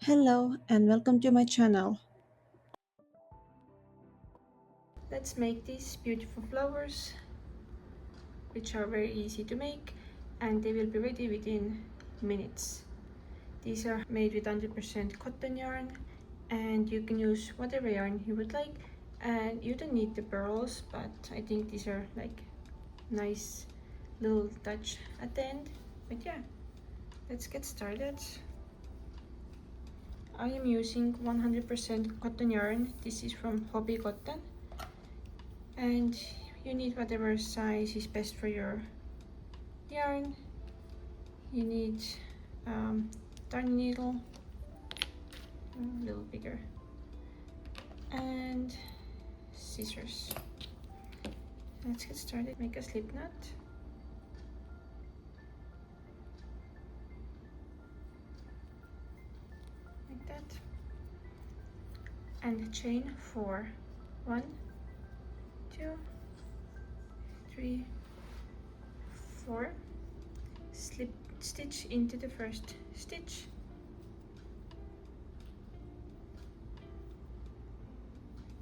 Hello and welcome to my channel. Let's make these beautiful flowers, which are very easy to make, and they will be ready within minutes. These are made with 100% cotton yarn, and you can use whatever yarn you would like, and you don't need the pearls, but I think these are like nice little touch at the end. But yeah, let's get started. I am using 100% cotton yarn. This is from Hobbii cotton, and you need whatever size is best for your yarn. You need darning needle, a little bigger, and scissors. Let's get started. Make a slip knot. Like that. And chain 4. 1, 2, 3, 4. Slip stitch into the first stitch.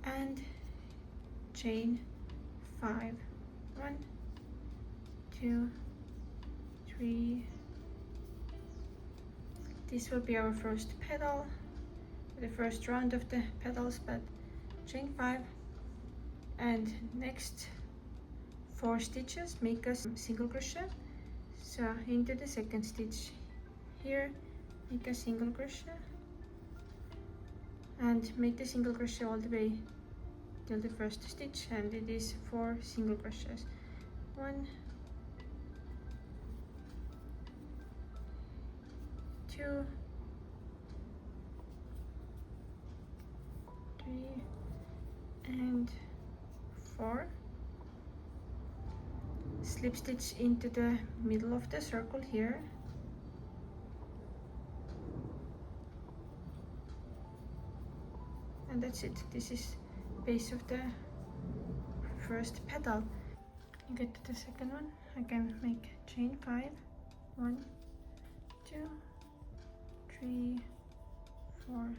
And chain 5. 1, 2, 3. This will be our first petal, the first round of the petals, but chain 5, and next 4 stitches make a single crochet. So into the second stitch here, make a single crochet, and make the single crochet all the way till the first stitch, and it is 4 single crochets. 1, 2, 3, and 4. Slip stitch into the middle of the circle here, and that's it. This is base of the first petal. Get to the second one. Again, make chain 5. 1, 2, 3, 4,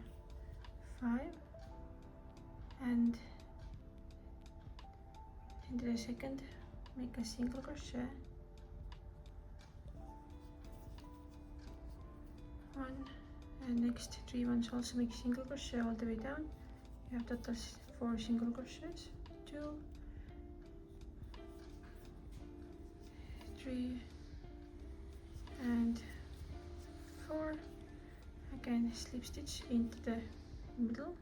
5, and into the second, make a single crochet. 1, and next 3 ones also make single crochet all the way down. You have total 4 single crochets. 2, 3, and 4. Again, slip stitch into the middle,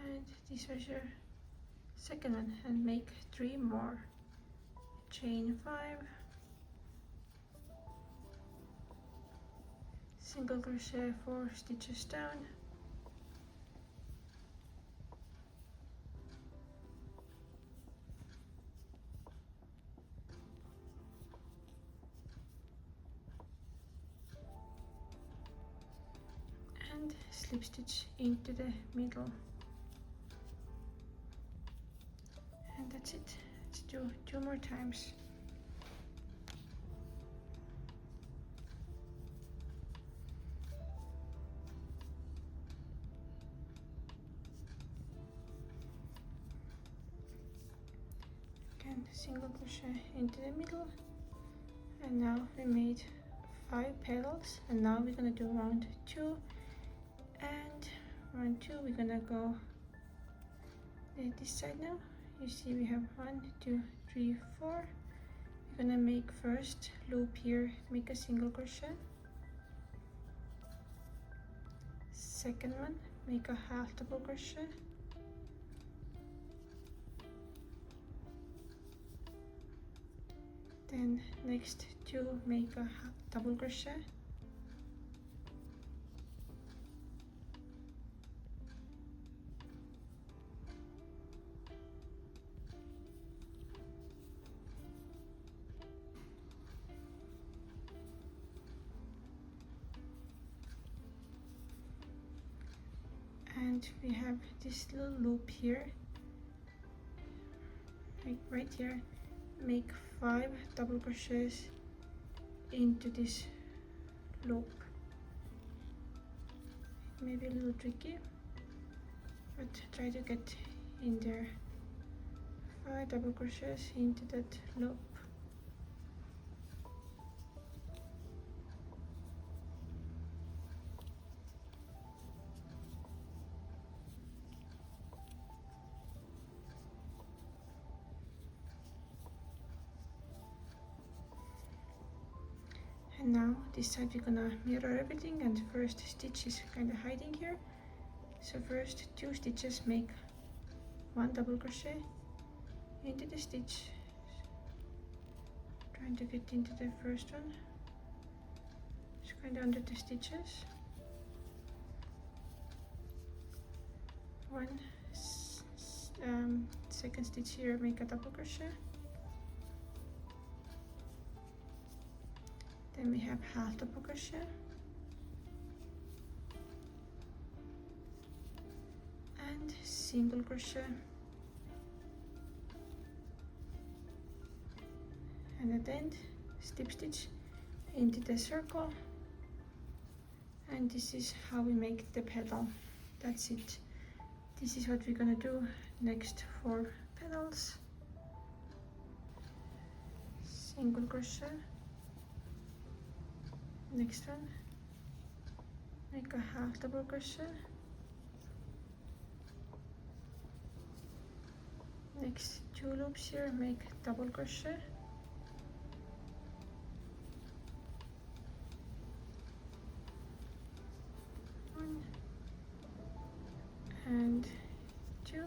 and this was your second one, and make 3 more. Chain 5, single crochet 4 stitches down, and slip stitch into the middle, and that's it. Let's do 2 more times. Again, single crochet into the middle, and now we made 5 petals, and now we're gonna do round 2, and round 2 we're gonna go this side now. You see we have 1, 2, 3, 4. We're gonna make first loop here, make a single crochet. Second one, make a half double crochet. Then next 2 make a double crochet. And we have this little loop here, like right here. Make 5 double crochets into this loop. Maybe a little tricky, but try to get in there 5 double crochets into that loop. And now this side we're gonna mirror everything, and the first stitch is kind of hiding here. So first 2 stitches, make 1 double crochet into the stitch, trying to get into the first one. It's kind of under the stitches. 1 second stitch here, make a double crochet. Then we have half double crochet, and single crochet, and at the end slip stitch into the circle. And this is how we make the petal. That's it. This is what we're gonna do next for petals. Single crochet, next one, make a half double crochet, next 2 loops here, make double crochet, one and 2,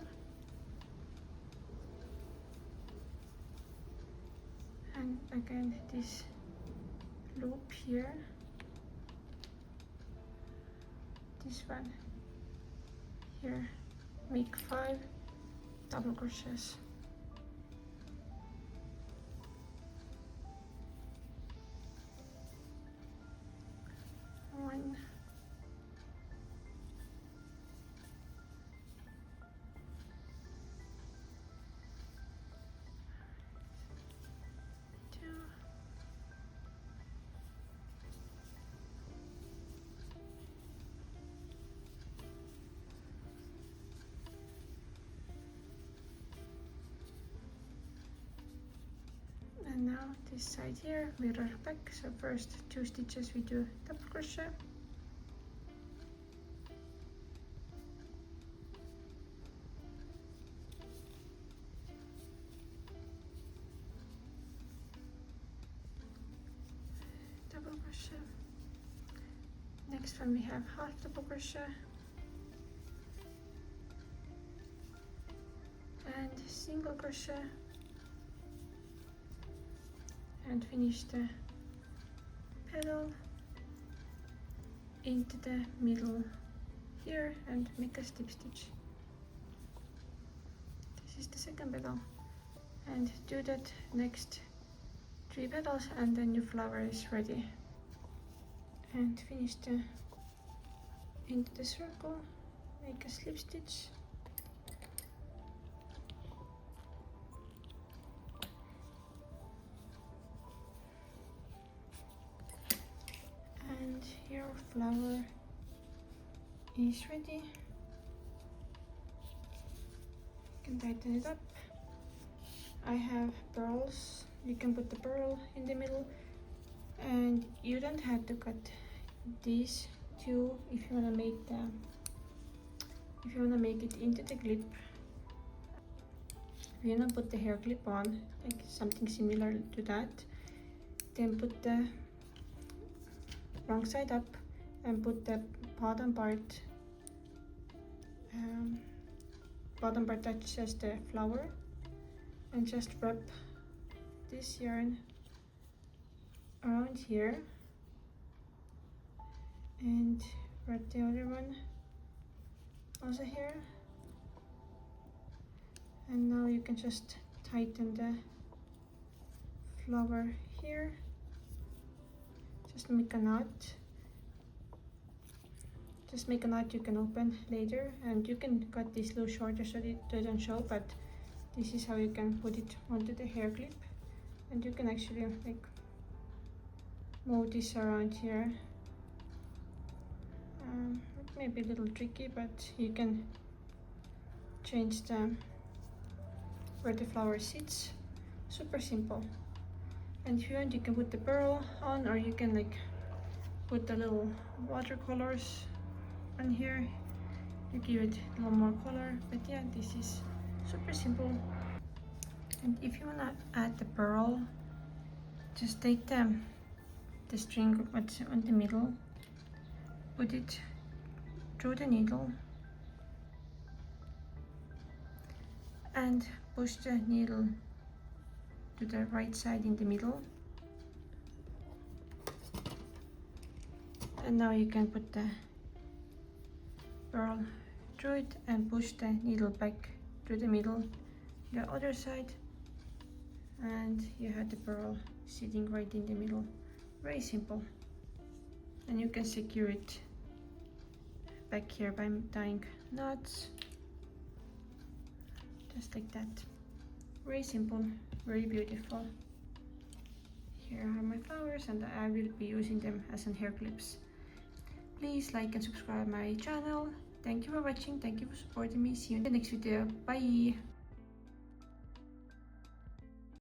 and again this loop here, this one here, make 5 double crochets. One, two, and now this side here, mirror back. So first 2 stitches we do double crochet, double crochet, next one we have half double crochet, and single crochet, and finish the petal into the middle here and make a slip stitch. This is the second petal, and do that next 3 petals, and then your flower is ready. And finish the into the circle, make a slip stitch, and your flower is ready. You can tighten it up. I have pearls. You can put the pearl in the middle, and you don't have to cut these 2 if you want to make it into the clip. If you want to put the hair clip on, like something similar to that, then put the wrong side up and put the bottom part touches the flower, and just wrap this yarn around here and wrap the other one also here. And now you can just tighten the flower here, just make a knot. Just make a knot you can open later, and you can cut this a little shorter so it doesn't show, but this is how you can put it onto the hair clip. And you can actually like move this around here It may be a little tricky, but you can change where the flower sits. Super simple. And if you want, you can put the pearl on, or you can like put the little watercolors on here. You give it a little more color. But yeah, this is super simple. And if you wanna add the pearl, just take the string what's on the middle, put it through the needle, and push the needle to the right side in the middle. And now you can put the pearl through it and push the needle back to the middle, the other side, and you have the pearl sitting right in the middle. Very simple. And you can secure it back here by tying knots, just like that. Very simple, very beautiful. Here are my flowers, and I will be using them as an hair clips. Please like and subscribe my channel. Thank you for watching. Thank you for supporting me. See you in the next video. Bye.